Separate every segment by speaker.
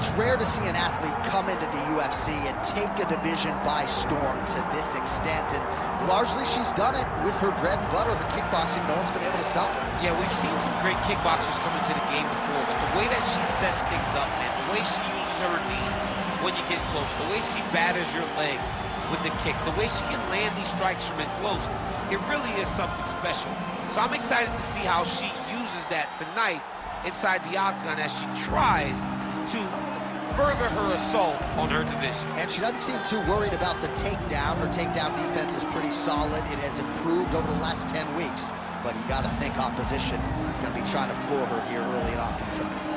Speaker 1: it's rare to see an athlete come into the UFC and take a division by storm to this extent, and largely she's done it with her bread and butter, her kickboxing. No one's been able to stop it.
Speaker 2: Yeah, we've seen some great kickboxers come into the game before, but the way that she sets things up, man, the way she uses her knees when you get close, the way she batters your legs with the kicks, the way she can land these strikes from in close, it really is something special. So I'm excited to see how she uses that tonight inside the octagon as she tries to further her assault on her division.
Speaker 1: And she doesn't seem too worried about the takedown. Her takedown defense is pretty solid. It has improved over the last 10 weeks. But you got to think opposition is going to be trying to floor her here early and often tonight.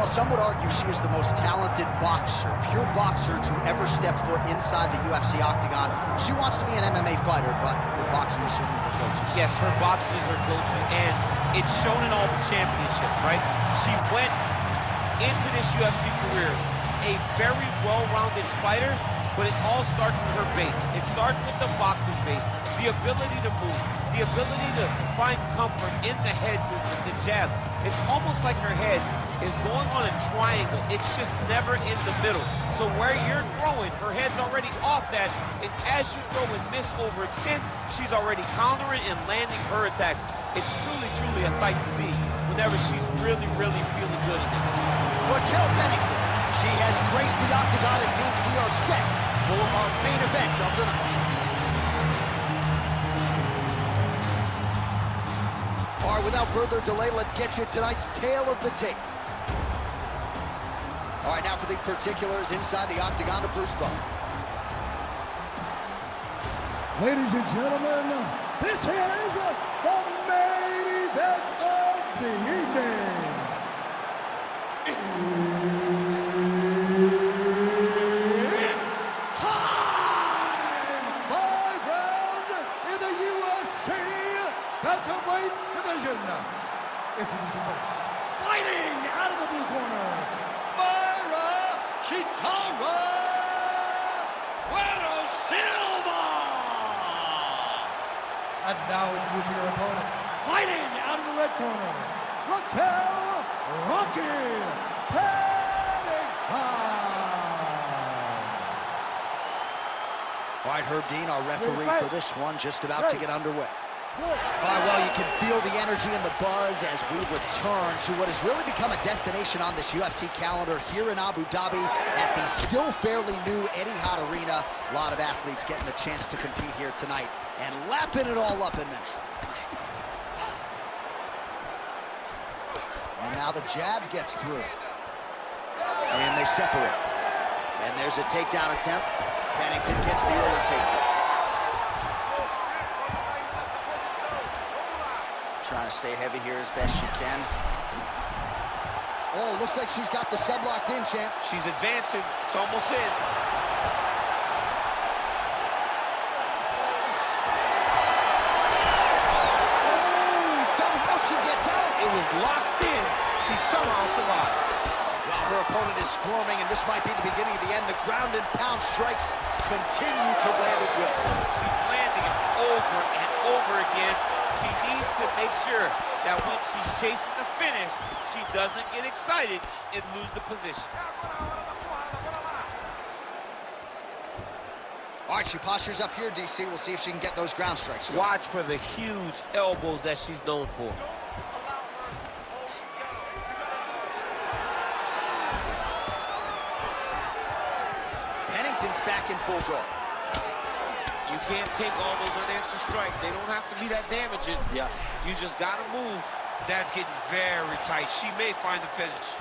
Speaker 1: Some would argue she is the most talented boxer, pure boxer to ever step foot inside the UFC octagon. She wants to be an MMA fighter, but her boxing is certainly her go-to.
Speaker 2: Yes, her boxing is her go-to, and it's shown in all the championships, right? She went into this UFC career a very well-rounded fighter, but it all starts with her base. It starts with the boxing base, the ability to move, the ability to find comfort in the head movement, the jab. It's almost like her head is going on a triangle. It's just never in the middle. So where you're throwing, her head's already off that, and as you throw and miss overextend, she's already countering and landing her attacks. It's truly, truly a sight to see whenever she's really, really feeling good in it.
Speaker 1: Raquel Pennington, she has graced the octagon. It means we are set for our main event of the night. All right, without further delay, let's get you tonight's tale of the tape. All right, now for the particulars inside the octagon of Bruce Buffer.
Speaker 3: Ladies and gentlemen, this is the main event of the evening. It's time! 5 rounds in the UFC Bantamweight division. Introducing first, fighting out of the blue corner, Mayra Bueno, Silva! And now introducing her opponent, fighting out of the red corner, Raquel Pennington!
Speaker 1: All right, Herb Dean, our referee for this one, just about to get underway. All right, well, you can feel the energy and the buzz as we return to what has really become a destination on this UFC calendar here in Abu Dhabi at the still fairly new Etihad Arena. A lot of athletes getting the chance to compete here tonight and lapping it all up in this. And now the jab gets through. And they separate. And there's a takedown attempt. Pennington gets the early takedown. Trying to stay heavy here as best she can. Oh, looks like she's got the sub locked in, champ.
Speaker 2: She's advancing. It's almost in.
Speaker 1: Oh, somehow she gets out.
Speaker 2: It was locked in. She somehow survived.
Speaker 1: Well, her opponent is squirming, and this might be the beginning of the end. The ground and pound strikes continue to land at will.
Speaker 2: She's landing it over and over again. She needs to make sure that when she's chasing the finish, she doesn't get excited and lose the position.
Speaker 1: All right, she postures up here, DC. We'll see if she can get those ground strikes.
Speaker 2: Watch for the huge elbows that she's known for.
Speaker 1: Pennington's back in full guard.
Speaker 2: You can't take all those unanswered strikes. They don't have to be that damaging.
Speaker 1: Yeah.
Speaker 2: You just got to move. That's getting very tight. She may find the finish.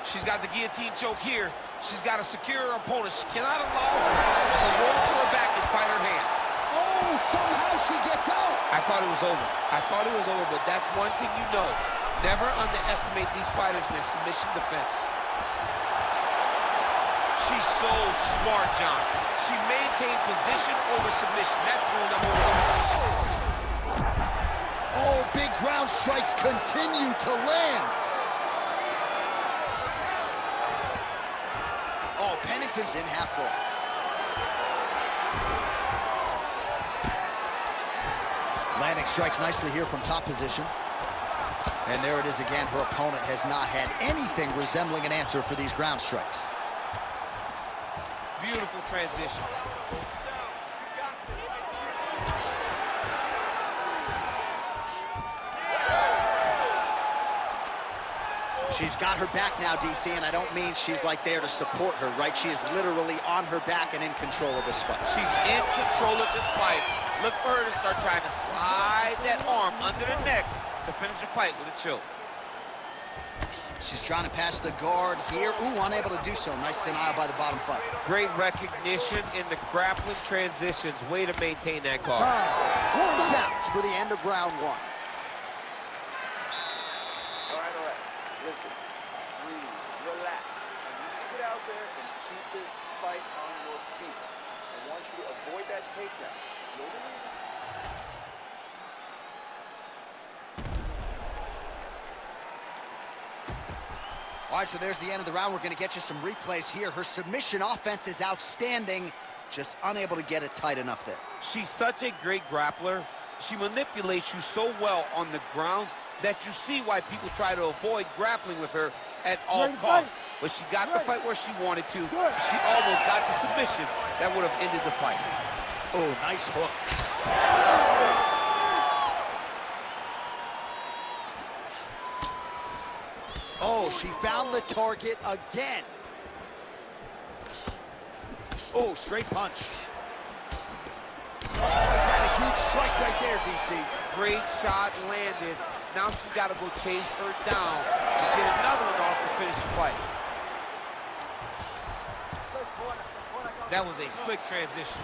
Speaker 2: She's got the guillotine choke here. She's got to secure her opponent. She cannot allow her to roll to her back and fight her hands.
Speaker 1: Oh, somehow she gets out.
Speaker 2: I thought it was over. I thought it was over, but that's one thing you know. Never underestimate these fighters in their submission defense. She's so smart, John. She maintained position over submission. That's rule number one.
Speaker 1: Oh, big ground strikes continue to land. Oh, Pennington's in half guard. Landing strikes nicely here from top position. And there it is again. Her opponent has not had anything resembling an answer for these ground strikes.
Speaker 2: Beautiful transition.
Speaker 1: She's got her back now, DC, and I don't mean she's like there to support her, right? She is literally on her back and in control of this fight.
Speaker 2: She's in control of this fight. Look for her to start trying to slide that arm under the neck to finish the fight with a choke.
Speaker 1: She's trying to pass the guard here. Ooh, unable to do so. Nice denial by the bottom fighter.
Speaker 2: Great recognition in the grappling transitions. Way to maintain that guard.
Speaker 1: Horn sounds for the end of round one.
Speaker 4: All right. Listen, breathe, relax. I need you to get out there and keep this fight on your feet. I want you to avoid that takedown. Feel the reason?
Speaker 1: All right, so there's the end of the round. We're going to get you some replays here. Her submission offense is outstanding, just unable to get it tight enough there.
Speaker 2: She's such a great grappler. She manipulates you so well on the ground that you see why people try to avoid grappling with her at all costs. But she got the fight where she wanted to. She almost got the submission that would have ended the fight.
Speaker 1: Oh, nice hook. Oh, she found the target again. Oh, straight punch. Oh, he's had a huge strike right there, DC.
Speaker 2: Great shot landed. Now she's got to go chase her down and get another one off to finish the fight. That was a slick transition.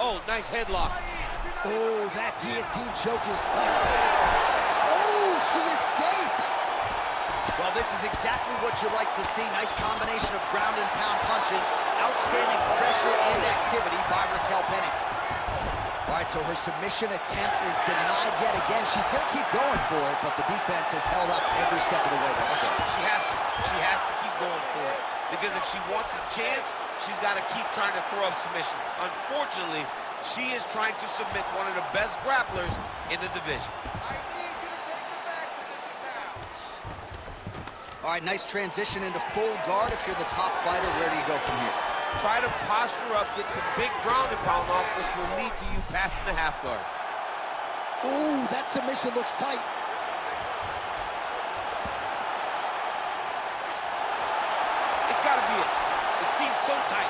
Speaker 2: Oh, nice headlock.
Speaker 1: Oh, that guillotine choke is tight. Oh, she escapes. Well, this is exactly what you like to see. Nice combination of ground and pound punches. Outstanding pressure and activity by Raquel Pennington. All right, so her submission attempt is denied yet again. She's going to keep going for it, but the defense has held up every step of the way thus far.
Speaker 2: She has to. She has to keep going for it. Because if she wants a chance, she's got to keep trying to throw up submissions. Unfortunately, she is trying to submit one of the best grapplers in the division.
Speaker 4: I need you to take the back position now.
Speaker 1: All right, nice transition into full guard. If you're the top fighter, where do you go from here?
Speaker 2: Try to posture up, get some big ground and pound off, which will lead to you passing the half guard.
Speaker 1: Ooh, that submission looks tight.
Speaker 2: It's got to be it. It seems so tight.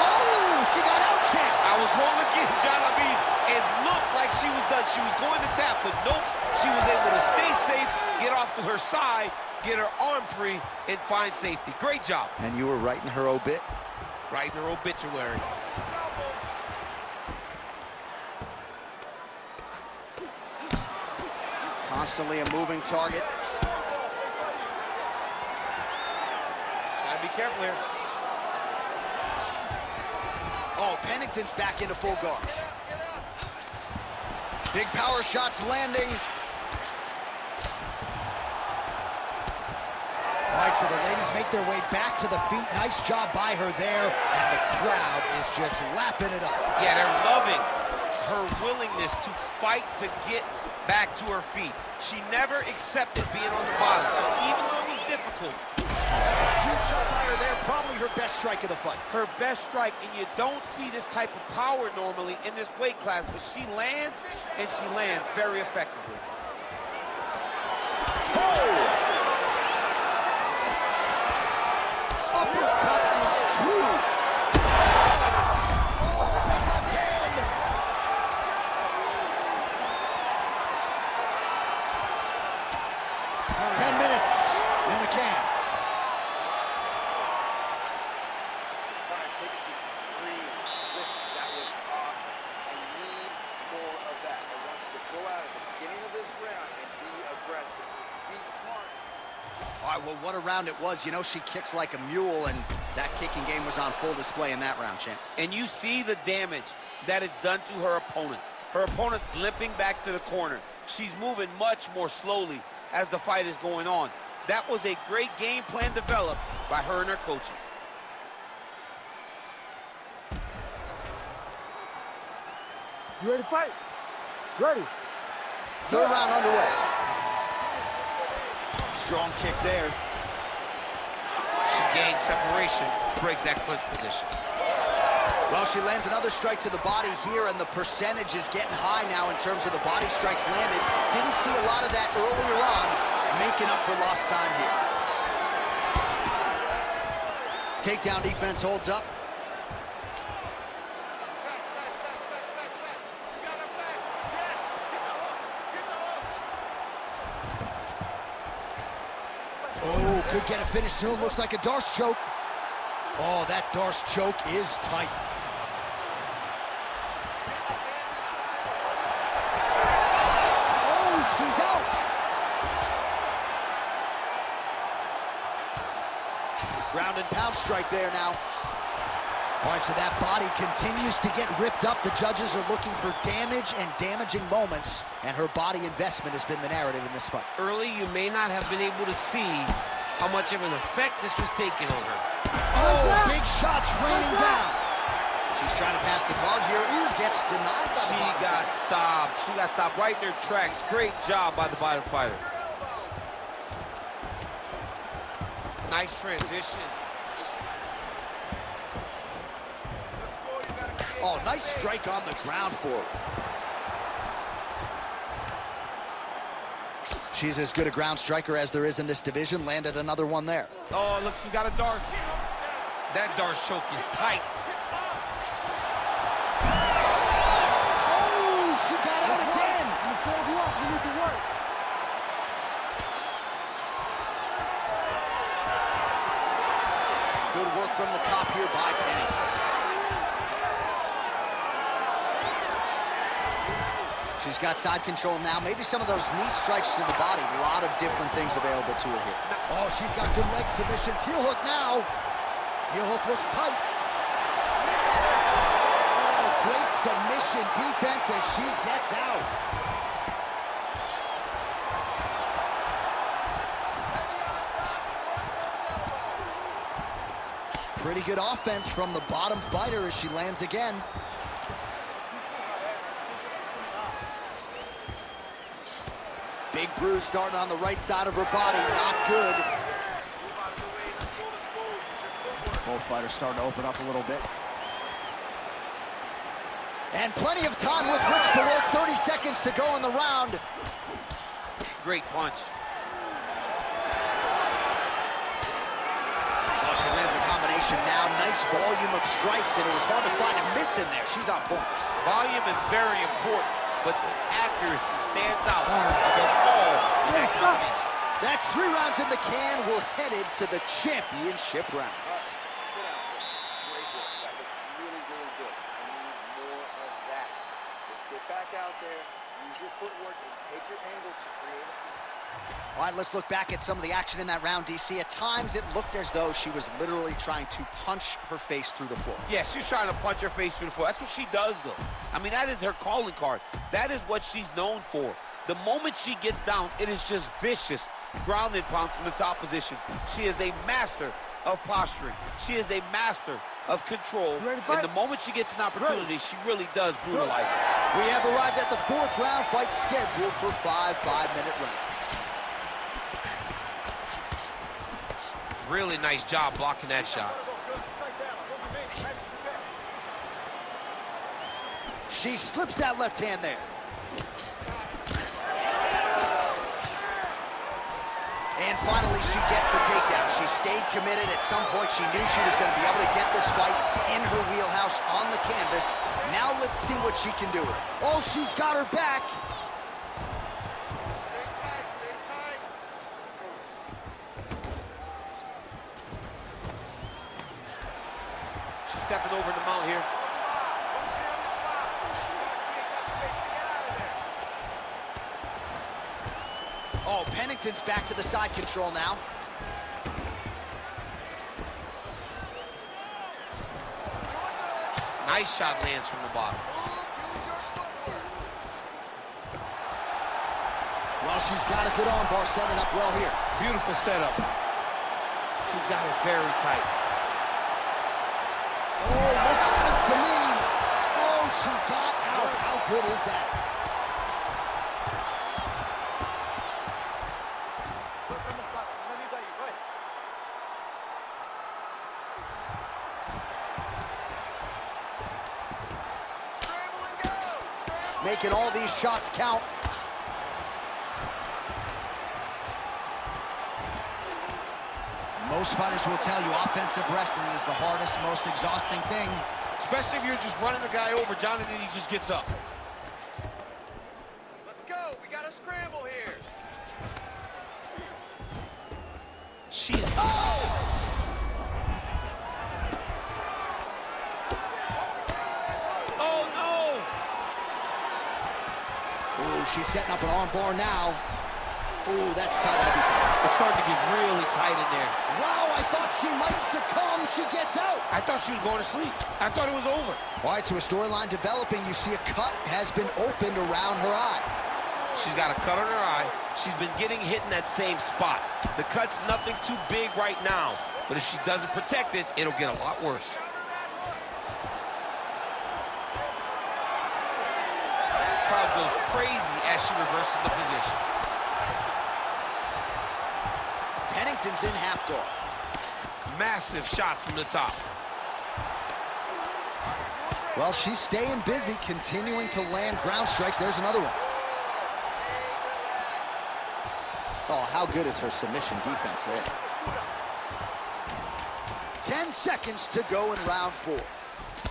Speaker 1: Oh, she got out-checked.
Speaker 2: I was wrong again, John. I mean, it looked like she was done. She was going to tap, but nope. She was able to stay safe, get off to her side, get her arm free, and find safety. Great job.
Speaker 1: And you were right in her obit.
Speaker 2: Right in her obituary.
Speaker 1: Constantly a moving target.
Speaker 2: Just gotta be careful here.
Speaker 1: Oh, Pennington's back into full guard. Big power shots landing. All right, so the ladies make their way back to the feet. Nice job by her there, and the crowd is just lapping it up.
Speaker 2: Yeah, they're loving her willingness to fight to get back to her feet. She never accepted being on the bottom, so even though it was difficult.
Speaker 1: Huge shot by her there, probably her best strike of the fight.
Speaker 2: Her best strike, and you don't see this type of power normally in this weight class, but she lands, and she lands very effectively.
Speaker 1: Oh! Uppercut is true. Oh, big left hand. 10 minutes in the can.
Speaker 4: All right, take a seat. Breathe. Listen, that was awesome. I need more of that. I want you to go out at the beginning of this round and be aggressive. Be smart.
Speaker 1: All right, well, what a round it was. You know, she kicks like a mule, and that kicking game was on full display in that round, champ.
Speaker 2: And you see the damage that it's done to her opponent. Her opponent's limping back to the corner. She's moving much more slowly as the fight is going on. That was a great game plan developed by her and her coaches.
Speaker 5: You ready to fight? Ready.
Speaker 1: Third round underway. Strong kick there.
Speaker 2: She gains separation, breaks that clinch position.
Speaker 1: Well, she lands another strike to the body here, and the percentage is getting high now in terms of the body strikes landed. Didn't see a lot of that earlier on, making up for lost time here. Takedown defense holds up. Oh, could get a finish soon. Looks like a Darce choke. Oh, that Darce choke is tight. Oh, she's out. Ground and pound strike there now. All right, so that body continues to get ripped up. The judges are looking for damage and damaging moments, and her body investment has been the narrative in this fight.
Speaker 2: Early, you may not have been able to see how much of an effect this was taking on her.
Speaker 1: Oh, big shots raining down. She's trying to pass the guard here. Ooh, gets denied by the
Speaker 2: She
Speaker 1: bottom
Speaker 2: got
Speaker 1: fighter.
Speaker 2: stopped. She got stopped right in her tracks. Great job by the bottom fighter. Nice transition.
Speaker 1: Oh, nice strike on the ground for her. She's as good a ground striker as there is in this division. Landed another one there.
Speaker 2: Oh, look, she got a Darce. That Darce choke is tight.
Speaker 1: Oh, she got out again.
Speaker 5: I'm gonna stand you up. You need to work.
Speaker 1: Good work from the top here by Pennington. She's got side control now. Maybe some of those knee strikes to the body. A lot of different things available to her here. Oh, she's got good leg submissions. Heel hook now. Heel hook looks tight. Oh, great submission defense as she gets out. Pretty good offense from the bottom fighter as she lands again. Big bruise starting on the right side of her body, not good. Both fighters starting to open up a little bit. And plenty of time with which to work. 30 seconds to go in the round.
Speaker 2: Great punch.
Speaker 1: Well, she lands a combination now. Nice volume of strikes, and it was hard to find a miss in there. She's on point.
Speaker 2: Volume is very important, but the accuracy stands out above all in that combination.
Speaker 1: That's 3 rounds in the can. We're headed to the championship rounds.
Speaker 4: Sit down, Chris. Great work. That looks really, really good. I need more of that. Let's get back out there, use your footwork, and take your angles to create a...
Speaker 1: All right, let's look back at some of the action in that round, DC. At times, it looked as though she was literally trying to punch her face through the floor.
Speaker 2: Yeah, she's trying to punch her face through the floor. That's what she does, though. I mean, that is her calling card. That is what she's known for. The moment she gets down, it is just vicious ground and pound from the top position. She is a master of posturing. She is a master of control. And the moment she gets an opportunity, she really does brutalize her.
Speaker 1: We have arrived at the 4th round, fight scheduled for 5 5-minute rounds.
Speaker 2: Really nice job blocking that shot.
Speaker 1: She slips that left hand there. And finally, she gets the takedown. She stayed committed. At some point, she knew she was going to be able to get this fight in her wheelhouse on the canvas. Now let's see what she can do with it. Oh, she's got her back.
Speaker 4: Stay tight, stay tight.
Speaker 2: She's stepping over the mount here.
Speaker 1: Oh, Pennington's back to the side control now.
Speaker 2: Nice shot lands from the bottom.
Speaker 1: Well, she's got a good arm bar setting up well here.
Speaker 2: Beautiful setup. She's got it very tight.
Speaker 1: Oh, looks tight to me. Oh, she got out. How good is that? Making all these shots count. Most fighters will tell you offensive wrestling is the hardest, most exhausting thing.
Speaker 2: Especially if you're just running the guy over, John, and then he just gets up.
Speaker 4: Let's go. We got a scramble here.
Speaker 2: She is... Oh, no!
Speaker 1: Ooh, she's setting up an arm bar now. Ooh, that's tight. I'd be tight.
Speaker 2: It's starting to get really tight in there.
Speaker 1: Wow, I thought she might succumb. She gets out.
Speaker 2: I thought she was going to sleep. I thought it was over.
Speaker 1: All right, so a storyline developing. You see a cut has been opened around her eye.
Speaker 2: She's got a cut on her eye. She's been getting hit in that same spot. The cut's nothing too big right now, but if she doesn't protect it, it'll get a lot worse. Crowd goes crazy as she reverses the position.
Speaker 1: Pennington's in half guard.
Speaker 2: Massive shot from the top.
Speaker 1: Well, she's staying busy, continuing to land ground strikes. There's another one. Oh, how good is her submission defense there? 10 seconds to go in round 4.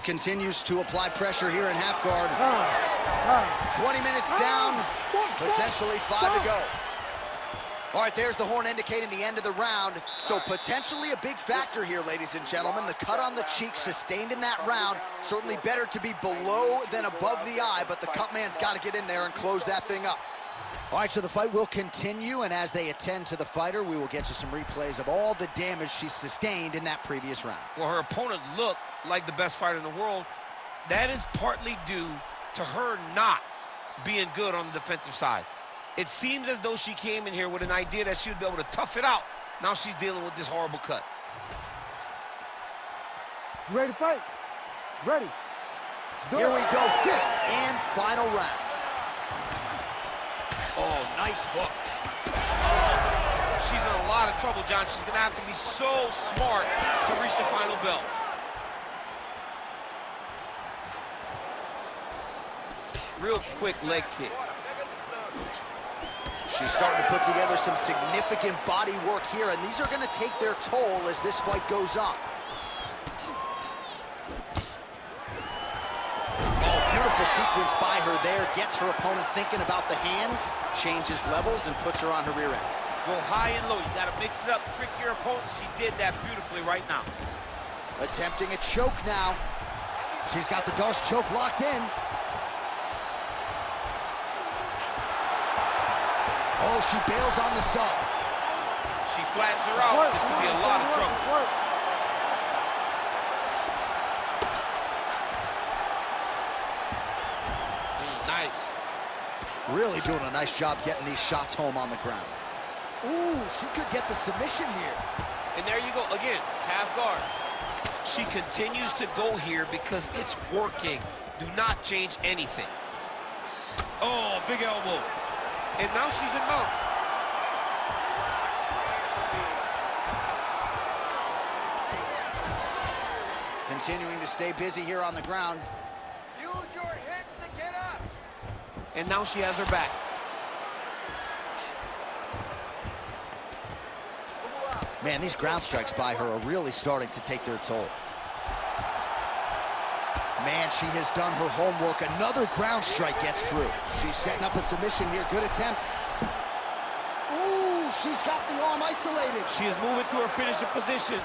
Speaker 1: Continues to apply pressure here in half guard. 20 minutes down, potentially 5 to go. All right, there's the horn indicating the end of the round. So potentially a big factor here, ladies and gentlemen. The cut on the cheek sustained in that round. Certainly better to be below than above the eye, but the cut man's got to get in there and close that thing up. All right, so the fight will continue, and as they attend to the fighter, we will get you some replays of all the damage she sustained in that previous round.
Speaker 2: Well, her opponent looked like the best fighter in the world. That is partly due to her not being good on the defensive side. It seems as though she came in here with an idea that she would be able to tough it out. Now she's dealing with this horrible cut.
Speaker 5: You ready to fight? Ready.
Speaker 1: Here we go, 5th and final round. Oh, nice hook.
Speaker 2: Oh, she's in a lot of trouble, John. She's going to have to be so smart to reach the final bell. Real quick leg kick.
Speaker 1: She's starting to put together some significant body work here, and these are going to take their toll as this fight goes on. Oh, beautiful sequence by her there. Gets her opponent thinking about the hands, changes levels, and puts her on her rear end.
Speaker 2: Go high and low. You got to mix it up, trick your opponent. She did that beautifully right now.
Speaker 1: Attempting a choke now. She's got the Darce choke locked in. Oh, she bails on the sub.
Speaker 2: She flattens her out. This could be a lot of trouble. Nice.
Speaker 1: Really doing a nice job getting these shots home on the ground. Ooh, she could get the submission here.
Speaker 2: And there you go. Again, half guard. She continues to go here because it's working. Do not change anything. Oh, big elbow. And now she's in mount.
Speaker 1: Continuing to stay busy here on the ground.
Speaker 4: Use your hips to get up.
Speaker 2: And now she has her back.
Speaker 1: Man, these ground strikes by her are really starting to take their toll. Man, she has done her homework. Another ground strike gets through. She's setting up a submission here. Good attempt. Ooh, she's got the arm isolated.
Speaker 2: She is moving to her finishing position.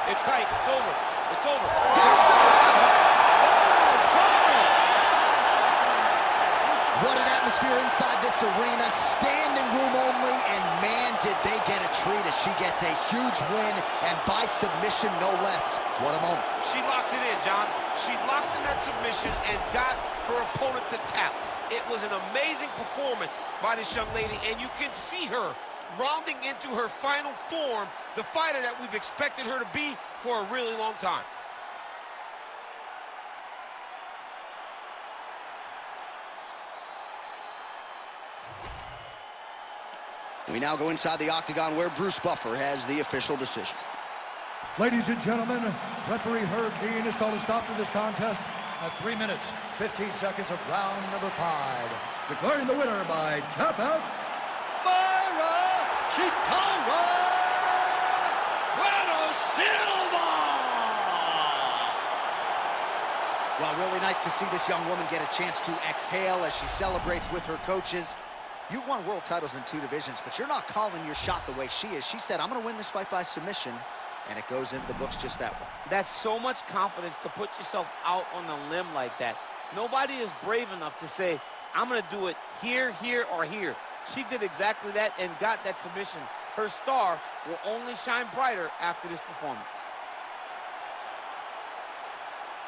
Speaker 2: It's tight. It's over. It's over.
Speaker 1: What an atmosphere inside this arena. Standing room only, and man, did they get a treat as she gets a huge win, and by submission, no less. What a moment.
Speaker 2: She locked it in, John. She locked in that submission and got her opponent to tap. It was an amazing performance by this young lady, and you can see her rounding into her final form, the fighter that we've expected her to be for a really long time.
Speaker 1: We now go inside the octagon where Bruce Buffer has the official decision.
Speaker 3: Ladies and gentlemen, referee Herb Dean has called a stop to this contest at 3 minutes, 15 seconds of round number 5. Declaring the winner by tap out, Mayra Bueno, Silva!
Speaker 1: Well, really nice to see this young woman get a chance to exhale as she celebrates with her coaches. You've won world titles in 2 divisions, but you're not calling your shot the way she is. She said, I'm going to win this fight by submission, and it goes into the books just that way.
Speaker 2: That's so much confidence to put yourself out on a limb like that. Nobody is brave enough to say, I'm going to do it here, here, or here. She did exactly that and got that submission. Her star will only shine brighter after this performance.